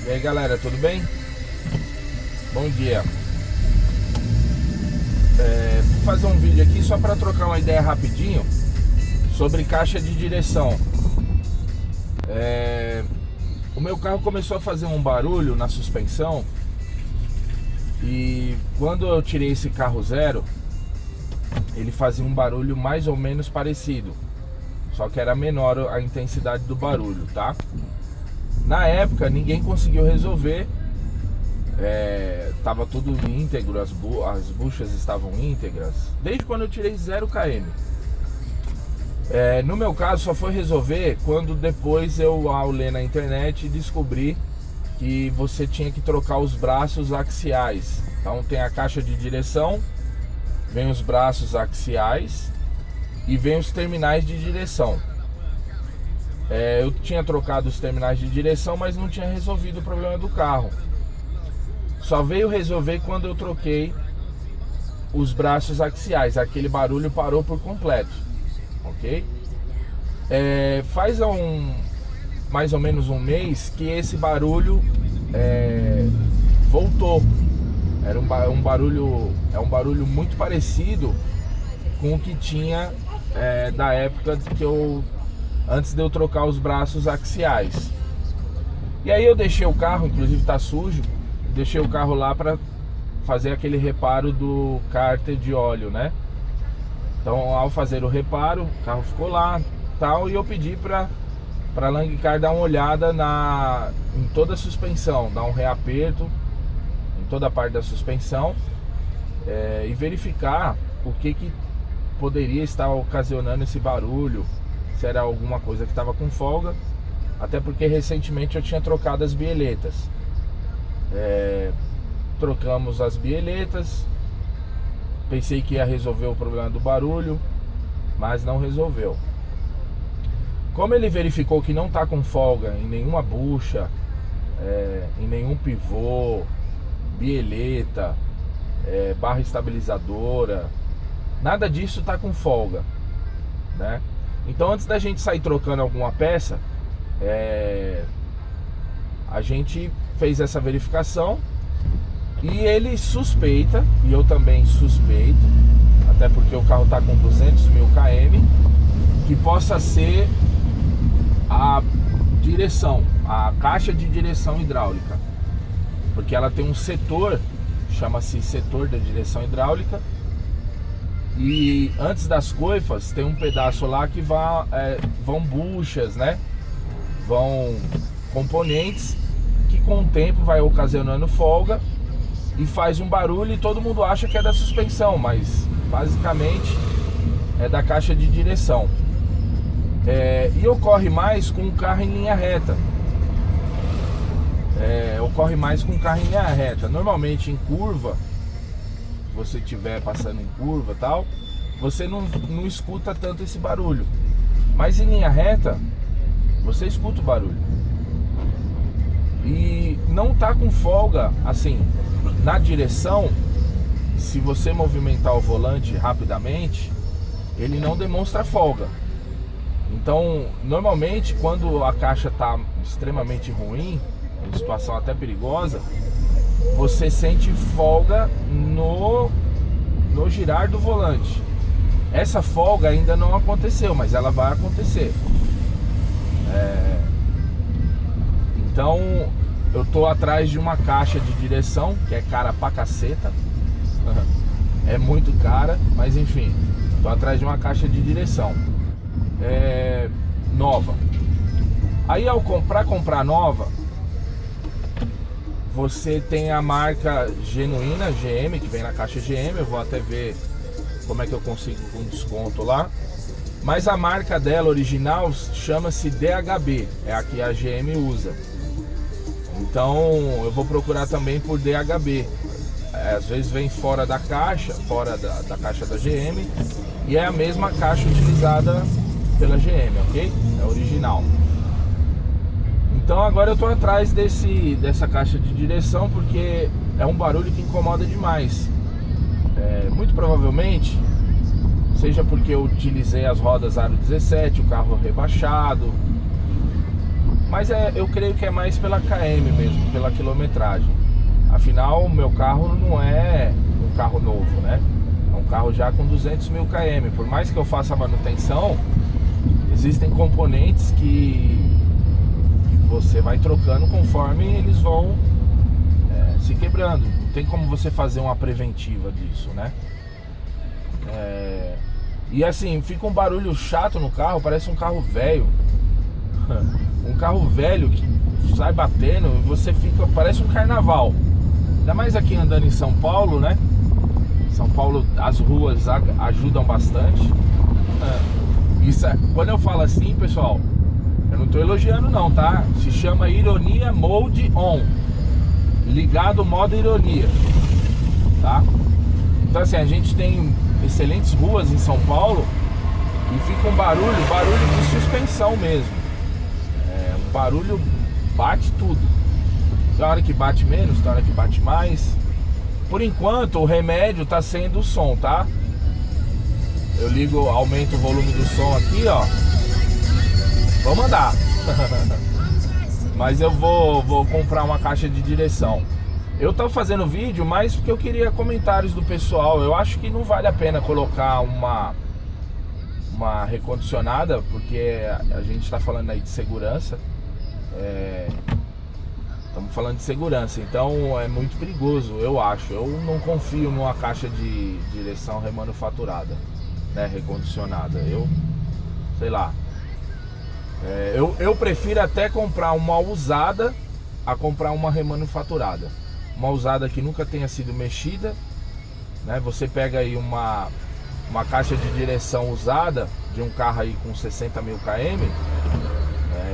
E aí galera, tudo bem? Bom dia. Vou fazer um vídeo aqui só para trocar uma ideia rapidinho sobre caixa de direção. O meu carro começou a fazer um barulho na suspensão e quando eu tirei esse carro zero, ele fazia um barulho mais ou menos parecido, só que era menor a intensidade do barulho, tá? Na época ninguém conseguiu resolver, tava tudo íntegro, as buchas estavam íntegras, desde quando eu tirei 0 km. No meu caso só foi resolver quando depois eu, ao ler na internet, descobri que você tinha que trocar os braços axiais. Então tem a caixa de direção, vem os braços axiais e vem os terminais de direção. Eu tinha trocado os terminais de direção, mas não tinha resolvido o problema do carro. Só veio resolver quando eu troquei os braços axiais. Aquele barulho parou por completo, ok? Faz mais ou menos um mês que esse barulho voltou. Era um barulho muito parecido com o que tinha da época que antes de eu trocar os braços axiais. E aí eu deixei o carro, inclusive tá sujo, deixei o carro lá para fazer aquele reparo do cárter de óleo, né? Então ao fazer o reparo, o carro ficou lá, tal, e eu pedi para Langcar dar uma olhada em toda a suspensão, dar um reaperto em toda a parte da suspensão, e verificar o que poderia estar ocasionando esse barulho, se era alguma coisa que estava com folga, até porque recentemente eu tinha trocado as bieletas. Trocamos as bieletas, pensei que ia resolver o problema do barulho, mas não resolveu. Como ele verificou que não está com folga em nenhuma bucha, em nenhum pivô, bieleta, barra estabilizadora, nada disso está com folga, né? Então antes da gente sair trocando alguma peça, a gente fez essa verificação e ele suspeita, e eu também suspeito, até porque o carro está com 200 mil km, que possa ser a direção, a caixa de direção hidráulica, porque ela tem um setor, chama-se setor da direção hidráulica, e antes das coifas tem um pedaço lá que vão buchas, né? Vão componentes que com o tempo vai ocasionando folga e faz um barulho e todo mundo acha que é da suspensão, mas basicamente é da caixa de direção. E ocorre mais com o carro em linha reta. Ocorre mais com o carro em linha reta. Normalmente em curva, se você estiver passando em curva e tal, você não escuta tanto esse barulho. Mas em linha reta, você escuta o barulho. E não tá com folga, assim, na direção. Se você movimentar o volante rapidamente, ele não demonstra folga. Então, normalmente, quando a caixa tá extremamente ruim, em situação até perigosa, você sente folga no girar do volante. Essa folga ainda não aconteceu, mas ela vai acontecer. Então eu tô atrás de uma caixa de direção que é cara pra caceta. É muito cara, mas enfim, tô atrás de uma caixa de direção nova. Aí pra comprar nova, você tem a marca genuína GM, que vem na caixa GM. Eu vou até ver como é que eu consigo com desconto lá. Mas a marca dela original chama-se DHB, é a que a GM usa. Então eu vou procurar também por DHB. Às vezes vem fora da caixa, da caixa da GM, e é a mesma caixa utilizada pela GM, ok? É original. Então agora eu tô atrás dessa caixa de direção, porque é um barulho que incomoda demais. Muito provavelmente seja porque eu utilizei as rodas aro 17, o carro rebaixado, Mas eu creio que é mais pela KM mesmo, pela quilometragem. Afinal, o meu carro não é um carro novo, né? É um carro já com 200 mil km. Por mais que eu faça manutenção, existem componentes que você vai trocando conforme eles vão se quebrando. Não tem como você fazer uma preventiva disso, né? E assim, fica um barulho chato no carro, parece um carro velho. Um carro velho que sai batendo e você fica, parece um carnaval. Ainda mais aqui andando em São Paulo, né? São Paulo, as ruas ajudam bastante. Isso, quando eu falo assim, pessoal, eu não tô elogiando não, tá? Se chama ironia mode on. Ligado modo ironia, tá? Então assim, a gente tem excelentes ruas em São Paulo e fica um barulho de suspensão mesmo. Um barulho, bate tudo. Tem hora que bate menos, tem hora que bate mais. Por enquanto o remédio tá sendo o som, tá? Eu ligo, aumento o volume do som aqui, ó. Vamos andar. Mas eu vou comprar uma caixa de direção. Eu tô fazendo vídeo mais porque eu queria comentários do pessoal. Eu acho que não vale a pena colocar uma recondicionada, porque a gente tá falando aí de segurança. Estamos falando de segurança, então é muito perigoso, eu acho. Eu não confio numa caixa de direção remanufaturada, né, recondicionada. Eu, sei lá. Eu prefiro até comprar uma usada a comprar uma remanufaturada. Uma usada que nunca tenha sido mexida, né? Você pega aí uma caixa de direção usada de um carro aí com 60 mil km,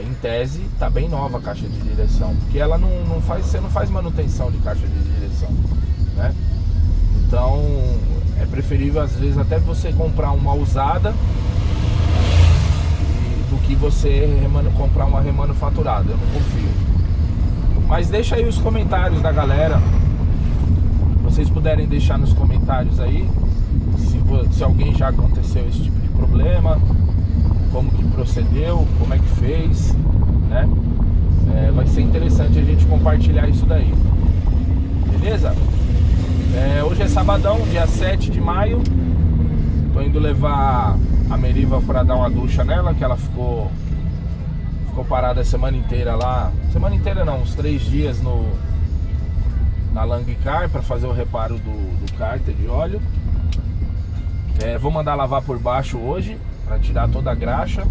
em tese tá bem nova a caixa de direção, porque ela você não faz manutenção de caixa de direção, né? Então é preferível às vezes até você comprar uma usada do que você comprar uma remanufaturada. Eu não confio. Mas deixa aí os comentários da galera. Vocês puderem deixar nos comentários aí se alguém já aconteceu esse tipo de problema, como que procedeu, como é que fez, né? Vai ser interessante a gente compartilhar isso daí. Beleza? Hoje é sabadão, dia 7 de maio. Tô indo levar a Meriva para dar uma ducha nela, que ela ficou parada a semana inteira lá. Semana inteira não, uns 3 dias na Langcar para fazer o reparo do cárter de óleo. Vou mandar lavar por baixo hoje para tirar toda a graxa.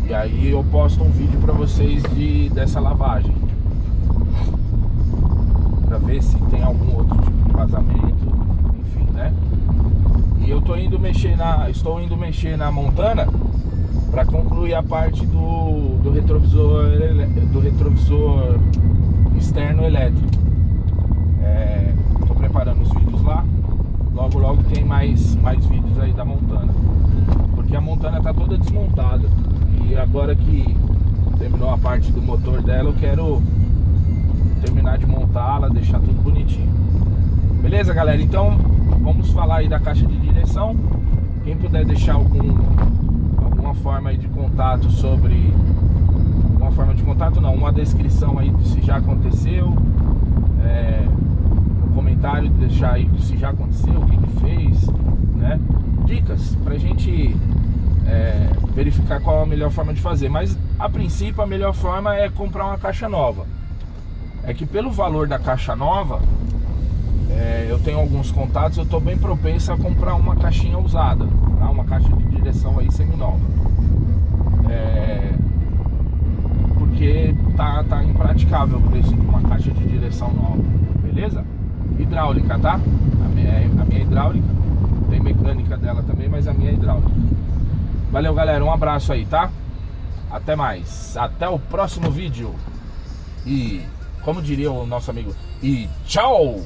E aí eu posto um vídeo para vocês dessa lavagem, para ver se tem algum outro tipo de vazamento, enfim, né? E eu estou indo mexer na Montana para concluir a parte do retrovisor externo elétrico. Estou preparando os vídeos lá. Logo tem mais vídeos aí da Montana, porque a Montana tá toda desmontada. E agora que terminou a parte do motor dela, eu quero terminar de montá-la, deixar tudo bonitinho. Beleza, galera? Então vamos falar aí da caixa de direção. Quem puder deixar alguma forma aí de contato uma descrição aí de se já aconteceu, no comentário deixar aí se já aconteceu, o que fez, né? Dicas pra gente verificar qual a melhor forma de fazer. Mas a princípio a melhor forma é comprar uma caixa nova. É que pelo valor da caixa nova, eu tenho alguns contatos, eu tô bem propenso a comprar uma caixinha usada, tá? Uma caixa de direção aí seminova, porque tá impraticável o preço de uma caixa de direção nova. Beleza? Hidráulica, tá? A minha é hidráulica. Tem mecânica dela também, mas a minha é hidráulica. Valeu, galera, um abraço aí, tá? Até mais, até o próximo vídeo. E como diria o nosso amigo, e tchau!